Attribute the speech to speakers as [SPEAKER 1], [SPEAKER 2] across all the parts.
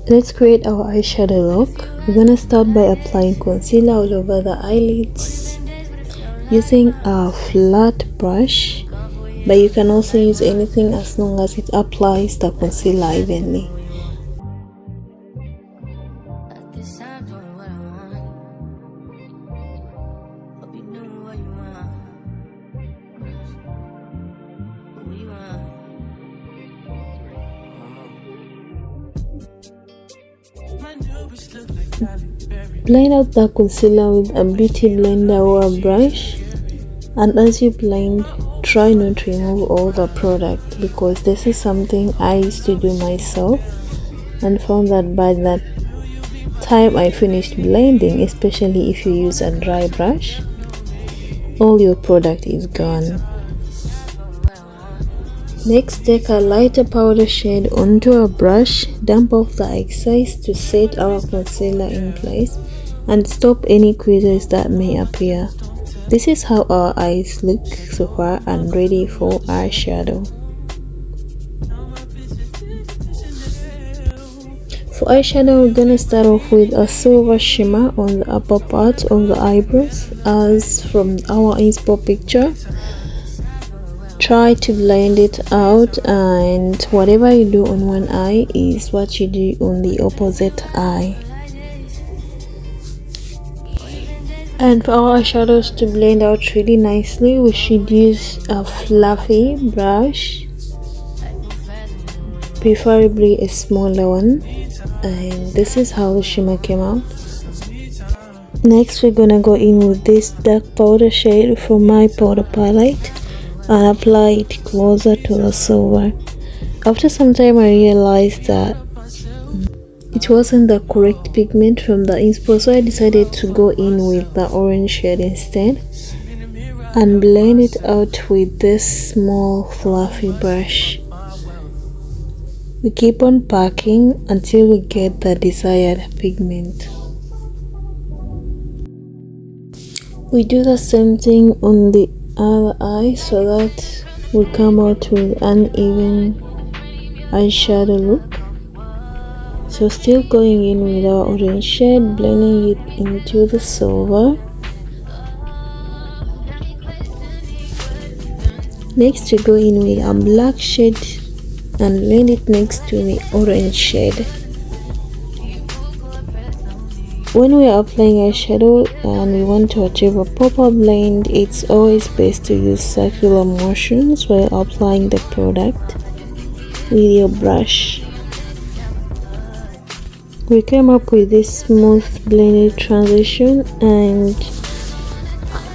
[SPEAKER 1] Let's create our eyeshadow look. We're gonna start by applying concealer all over the eyelids using a flat brush, but you can also use anything as long as it applies the concealer evenly. Blend out the concealer with a beauty blender or a brush, and as you blend, try not to remove all the product, because this is something I used to do myself and found that by the time I finished blending, especially if you use a dry brush, all your product is gone. Next, take a lighter powder shade onto a brush, dump off the excess to set our concealer in place and stop any creases that may appear. This is how our eyes look so far and ready for eyeshadow. For eyeshadow, we're gonna start off with a silver shimmer on the upper part of the eyebrows, as from our inspo picture. Try to blend it out, and whatever you do on one eye is what you do on the opposite eye. And for our eyeshadows to blend out really nicely, we should use a fluffy brush, preferably a smaller one, and this is how the shimmer came out. Next, we're gonna go in with this dark powder shade from my powder palette and apply it closer to the silver. After some time, I realized that it wasn't the correct pigment from the inspo, so I decided to go in with the orange shade instead and blend it out with this small fluffy brush. We keep on packing until we get the desired pigment. We do the same thing on the other eye so that we come out with an even eyeshadow look. So still going in with our orange shade, blending it into the silver. Next, we go in with a black shade and blend it next to the orange shade. When we are applying eyeshadow and we want to achieve a proper blend, it's always best to use circular motions while applying the product with your brush. We came up with this smooth blended transition, and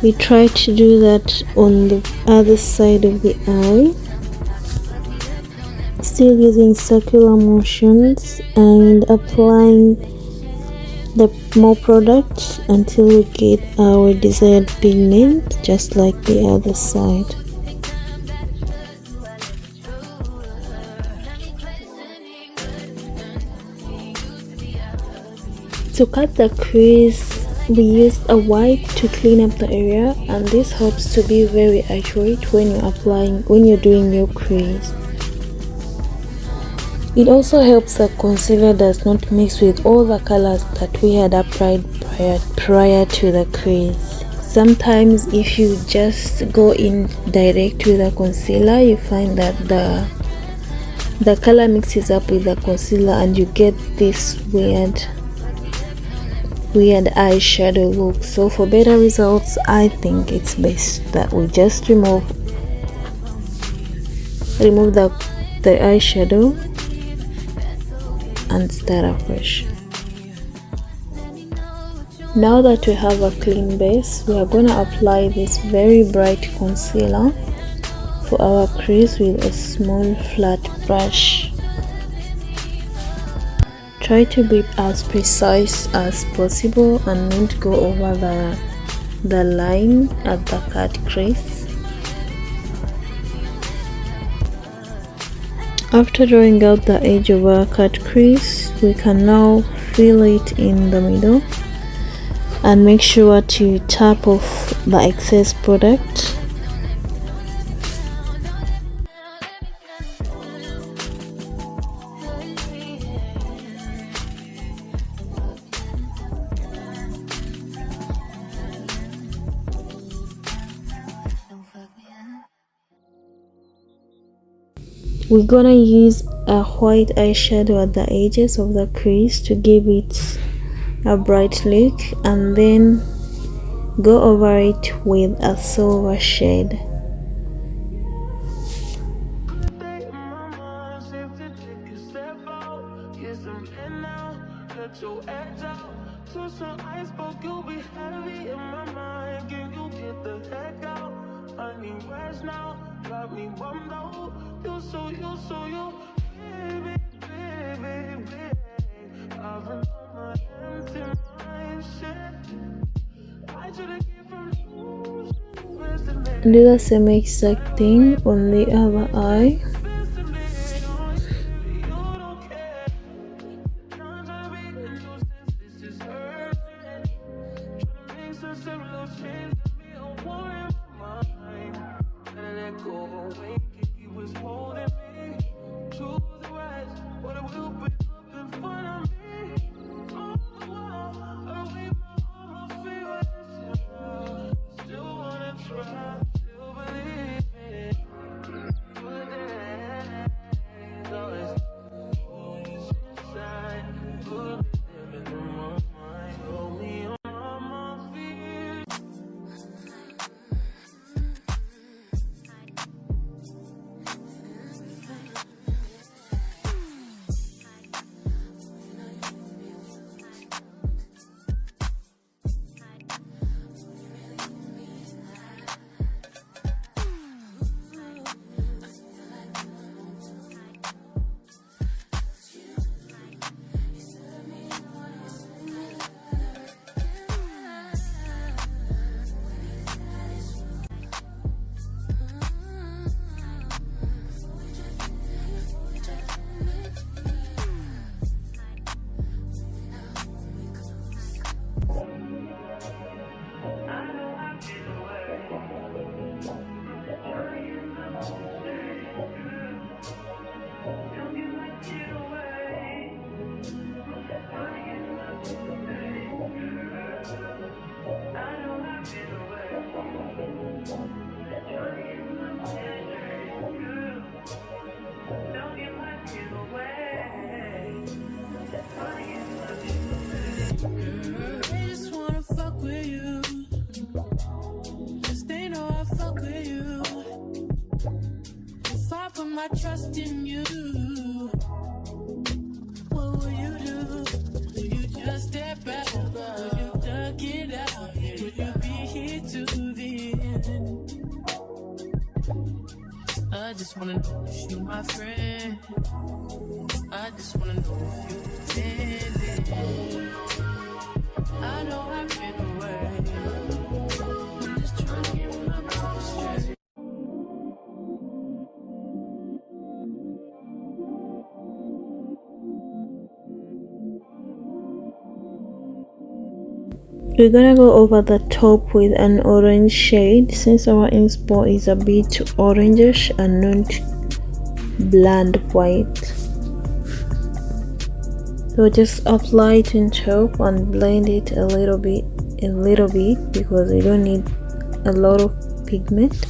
[SPEAKER 1] we try to do that on the other side of the eye, still using circular motions and applying the more product until we get our desired pigment, just like the other side. To cut the crease, we used a wipe to clean up the area, and this helps to be very accurate when you're doing your crease. It also helps that concealer does not mix with all the colors that we had applied prior to the crease. Sometimes if you just go in direct with the concealer, you find that the color mixes up with the concealer and you get this weird eyeshadow look. So for better results, I think it's best that we just remove the eyeshadow and start afresh. Now that we have a clean base, we are going to apply this very bright concealer for our crease with a small flat brush. Try to be as precise as possible and not go over the line at the cut crease. After drawing out the edge of our cut crease, we can now fill it in the middle and make sure to tap off the excess product. We're gonna use a white eyeshadow at the edges of the crease to give it a bright look, and then go over it with a silver shade. Do the same exact thing on the other eye.
[SPEAKER 2] My trust in you. What will you do? Will you just step back? Will you duck it out? Will you be here to the end? I just wanna know if you my friend. I just wanna know if you pretending. I know I've been away. I'm just trying to get my mind straight.
[SPEAKER 1] We're gonna go over the top with an orange shade since our inspo is a bit orangish and not bland white. So just apply it on top and blend it a little bit because we don't need a lot of pigment.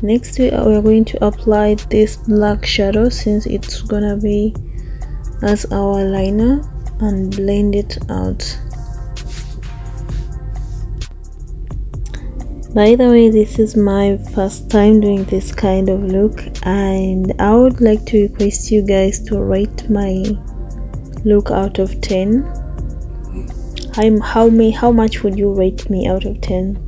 [SPEAKER 1] Next we are going to apply this black shadow since it's gonna be as our liner and blend it out. By the way, this is my first time doing this kind of look, and I would like to request you guys to rate my look out of 10. How much would you rate me out of 10?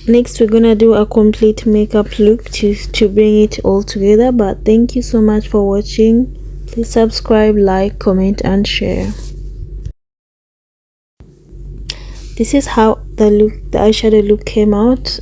[SPEAKER 1] Next, we're gonna do a complete makeup look to bring it all together. But thank you so much for watching. Please subscribe, like, comment and share. This is how the eyeshadow look came out.